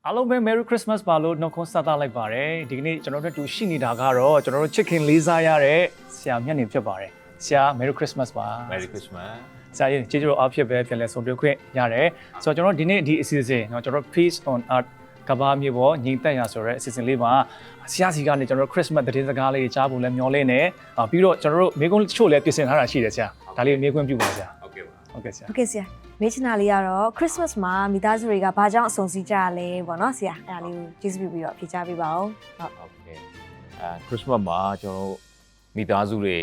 အားလုံးပဲ Merry Christmas ပါလို့နှုတ်ခွန်းဆက်သလိုက်ပါတယ်ဒီကနေ့ကျွန်တော်တို့တူရှိနေတာကတော့ကျွန်တော်တို့ chicken လေးစားရတဲ့ဆရာမျက်နှာဖြစ်ပါတယ်ဆရာ Merry Christmas ပါ Merry Christmas ဆရာကြီးကျေးဇူးတော်အားဖြင့်ပဲပြန်လည်ဆုံတွေ့ခွင့်ရတယ်ဆိုတော့ကျွန်တော်ဒီနေ့ဒီအစီအစဉ်เนาะကျွန်တော် Peace on Earth ကဘာမြေပေါ်ညီတက်ရဆိုတဲ့အစီအစဉ်လေးမှာဆရာစီကနေကျွန်တော်တို့ Christmas သတင်းစကားလေးတွေကြားဖို့လည်းမျှော်လင့်နေပြီးတော့ကျွန်တော်တို့မိကုန်းတချို့လည်းပြင်ဆင်ထားတာရှိတယ်ဆရာဒါလေးမိကုန်းပြုပါဆရာ ဟုတ်ကဲ့ပါ ဟုတ်ကဲ့ဆရာ ဟုတ်ကဲ့ဆရာမေးချင်တာလေးကတော့ Christmas မှာမိသားစုတွေကဘာကြောင့်အဆုံစည်းကြရလဲပေါ့နော်ဆရာအဲ့ဒါလေးကိုကျေးဇူးပြုပြီးတော့ဖြေကြားပေးပါဦးဟုတ်ကဲ့Christmas မှာကျွန်တော်တို့မိသားစုတွေ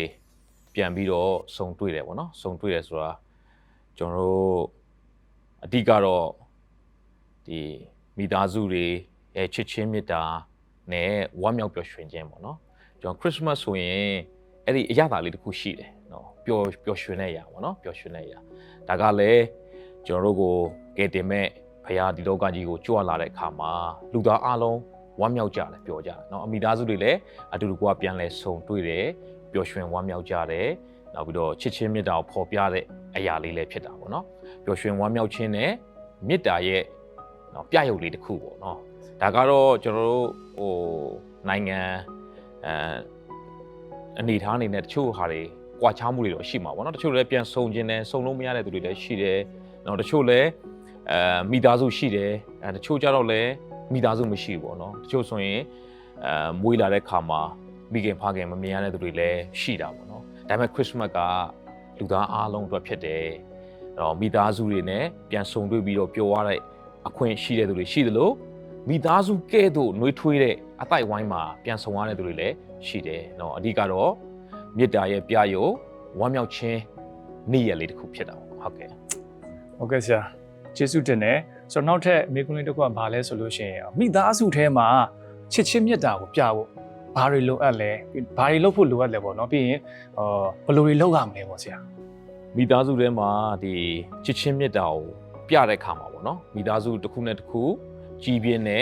ပြန်ပြီးတော့ဆုံတွေ့တယ်ပေါ့နော်ဆုံတွေ့တယ်ဆိုတာကျွန်တော်တို့အဓိကတော့ဒီမိသားစုတွေရဲ့ချစ်ချင်းမေတ္တာနဲ့ဝမ်းမြောက်ပျော်ရွှင်ခြင်းပေါ့နော်ကျွန်တော် Christmas ဆိုရင်အဲ့ဒီအရသာလေးတစ်ခုရှိတယ်နော်ပျော်ရွှင်တဲ့အရာပေါ့နော်ပျော်ရွှင်တဲ့အရာဒါကလည်းကျွန်တော်တို့ကိုကယ်တင်မဲ့ဖရာဒီလောကကြီးကိုကြွလာတဲ့အခါမှာလူသားအလုံးဝမ်းမြောက်ကြတယ်ပျော်ကြတယ်เนาะအမိသားစုတွေလည်းအတူတူကပြန်လဲဆုံတွေ့တယ်ပျော်ရွှင်ဝမ်းမြောက်ကြတယ်နောက်ပြီးတော့ချစ်ချင်းမေတ္တာကိုဖော်ပြတဲ့အရာလေးလည်းဖြစ်တာပေါ့เนาะပျော်ရွှင်ဝမ်းမြောက်ခြင်းနဲ့မေတ္တာရဲ့เนาะပြရုပ်လေးတစ်ခုပေါ့เนาะဒါကတော့ကျွန်တော်တို့နိုင်ငံအနေထားအနေနဲ့တချို့ဟာတွေကွာခြားမှုတွေတော့ရှိမှာပေါ့เนาะတချို့လည်းပြန်ဆုံခြင်းနဲ့ဆုံလို့မရတဲ့သူတွေလည်းရှိတယ်เนาะတချို့လည်းမိသားစုရှိတယ်တချို့ကြတော့လည်းမိသားစုမရှိဘူးပေါ့နော်တချို့ဆိုရင်မွေးလာတဲ့ခါမှာမိခင်ဖခင်မမြင်ရတဲ့သူတွေလည်းရှိတာပေါ့နော်ဒါပေမဲ့ Christmas ကလူသားအားလုံးအတွက်ဖြစ်တယ်အဲ့တော့မိသားစုတွေနဲ့ပြန်ဆုံတွေ့ပြီးတော့ပျော်ရတဲ့အခွင့်ရှိတဲ့သူတွေရှိသလိုမိသားစုကဲ့သို့နှွေးထွေးတဲ့အတိုက်ဝိုင်းမှာပြန်ဆုံရတဲ့သူတွေလည်းရှိတယ်เนาะအဓိကတော့မေတ္တာရဲ့ပြရုပ်ဝမ်းမြောက်ခြင်းနေ့ရက်လေးတစ်ခုဖြစ်တာပေါ့ဟုတ်ကဲ့ဟုတ်ကဲ့ဆရာကျေးဇူးတင်တယ်ဆိုတော့နောက်ထပ်မိကုန်းလေးတစ်ခုကဘာလဲဆိုလို့ရှိရင်မိသားစုထဲမှာချစ်ချင်းမြတ်တာကိုပြဖို့ဘာတွေလိုအပ်လဲဘာတွေလုပ်ဖို့လိုအပ်လဲပေါ့နော်ပြီးရင်ဘယ်လိုတွေလုပ်ရမလဲပေါ့ဆရာမိသားစုထဲမှာဒီချစ်ချင်းမြတ်တာကိုပြတဲ့ခါမှာပေါ့နော်မိသားစုတစ်ခုနဲ့တစ်ခုကြီးပြင်းနေ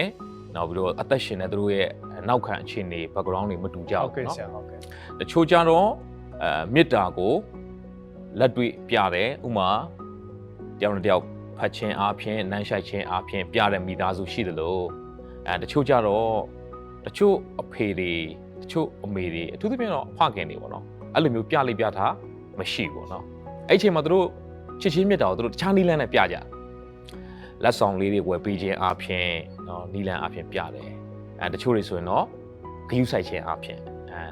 နောက်ပြီးတော့အသက်ရှင်တဲ့သူတို့ရဲ့နောက်ခံအခြေအနေ background တွေမတူကြဘူးဟုတ်ကဲ့ဆရာဟုတ်ကဲ့တချို့ကြတော့မြတ်တာကိုလက်တွေ့ပြတယ်ဥမာတယောက်နဲ့တယောက်ဖတ်ခြင်းအားဖြင့်နမ်းရှိုက်ခြင်းအားဖြင့်ပြတဲ့မိသားစုရှိသလိုတချို့ကြတော့တချို့အဖေတွေတချို့အမေတွေအထူးသဖြင့်တော့အဖခင်တွေပေါ့နော်အဲ့လိုမျိုးပြလိုက်ပြထားမရှိဘူးပေါ့နော်အဲ့ချိန်မှာသူတို့ချစ်ချင်းမြတ်တာကိုသူတို့တခြားနီးလန်းနဲ့ပြကြလက်ဆောင်လေးတွေဝယ်ပေးခြင်းအားဖြင့်နော်နီးလန်းအားဖြင့်ပြတယ်တချို့တွေဆိုရင်တော့ဂရုစိုက်ခြင်းအားဖြင့်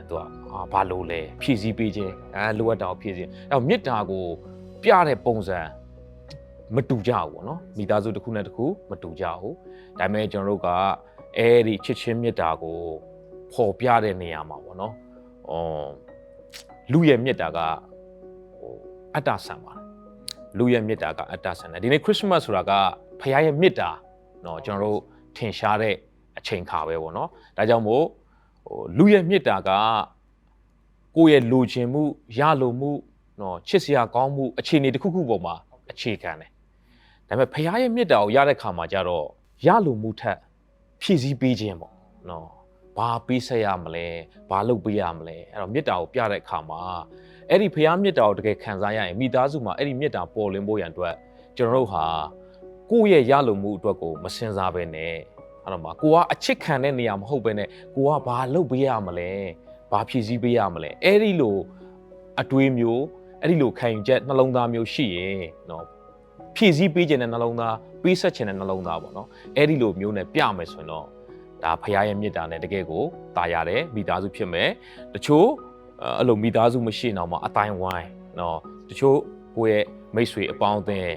သူကဘာလို့လဲဖြည့်ဆည်းပေးခြင်းလိုအပ်တာကိုဖြည့်ဆည်းအဲ့မြတ်တာကိုပြတဲ့ပုံစံမတူကြဘူးပေါ့နော်မိသားစုတစ်ခုနဲ့တစ်ခုမတူကြဘူးဒါပေမဲ့ကျွန်တော်တို့ကအဲ့ဒီချစ်ချင်းမေတ္တာကိုပေါ်ပြတဲ့နေရာမှာပေါ့နော်လူရဲ့မေတ္တာကအတ္တဆန်ပါတယ်လူရဲ့မေတ္တာကအတ္တဆန်တယ်ဒီနေ့ Christmas ဆိုတာကဖခင်ရဲ့မေတ္တာเนาะကျွန်တော်တို့ထင်ရှားတဲ့အချိန်ခါပဲပေါ့နော်ဒါကြောင့်မို့လူရဲ့မေတ္တာကကိုယ့်ရဲ့လိုချင်မှုရလိုမှုเนาะချစ်စရာကောင်းမှုအခြေအနေတစ်ခုခုပေါ်မှာအခြေခံတယ်ဒါပေမဲ့ဖခင်ရဲ့မေတ္တာကိုရတဲ့ခါမှာကျတော့ရလိုမှုထက်ဖြည့်ဆည်းပေးခြင်းပေါ့နော်ဘာပေးဆက်ရမလဲဘာလုပ်ပေးရမလဲအဲ့တော့မေတ္တာကိုပြတဲ့အခါမှာအဲ့ဒီဖခင်မေတ္တာကိုတကယ်ခံစားရရင်မိသားစုမှာအဲ့ဒီမေတ္တာပေါ်လွင်ဖို့ရန်အတွက်ကျွန်တော်တို့ဟာကိုယ့်ရဲ့ရလိုမှုအတွက်ကိုမစင်စားဘဲနဲ့အဲ့တော့မှာကိုကအချစ်ခံတဲ့နေရာမဟုတ်ဘဲနဲ့ကိုကဘာလုပ်ပေးရမလဲဘာဖြည့်ဆည်းပေးရမလဲအဲ့ဒီလိုအတွေးမျိုးအဲ့ဒီလိုခံယူချက်နှလုံးသားမျိုးရှိရင်နော်ဖြည့်ဆည်းပေးခြင်းနဲ့နှလုံးသားပေးဆက်ခြင်းနဲ့နှလုံးသားပေါ့နော်အဲ့ဒီလိုမျိုးနဲ့ပြမယ်ဆိုရင်တော့ဒါဖခင်ရဲ့မေတ္တာနဲ့တကယ်ကိုတာရတယ်မိသားစုဖြစ်မယ်တချို့အဲ့လိုမိသားစုမရှိအောင်မှာအတိုင်းဝိုင်းနော်တချို့ကိုယ့်ရဲ့မိတ်ဆွေအပေါင်းအသင်း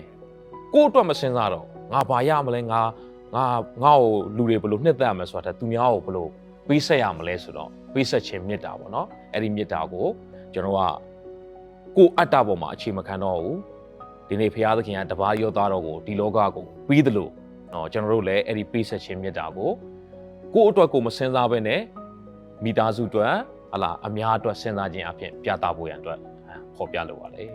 ကိုယ့်အတွက်မစင်စားတော့ငါဘာရမလဲငါ့ကိုလူတွေဘယ်လိုနှစ်သက်ရမလဲဆိုတာသူများကိုဘယ်လိုပေးဆက်ရမလဲဆိုတော့ပေးဆက်ခြင်းမေတ္တာပေါ့နော်အဲ့ဒီမေတ္တာကိုကျွန်တော်ကကိုယ်အတ္တပေါ်မှာအခြေမခံတော့ဘူးဒီနေ့ဖခင်သခင်ကတပါးရောသားတော်ကိုဒီလောကကိုပြီးသလိုနော်ကျွန်တော်တို့လည်းအဲ့ဒီပေးဆက်ခြင်းမေတ္တာကိုကိုယ့်အတွက်ကိုမစင်စားဘဲနဲ့မိသားစုအတွက်ဟလာအများအတွက်စဉ်းစားခြင်းအဖြစ်ပြသဖို့ရန်အတွက်ဟောပြလိုပါတယ်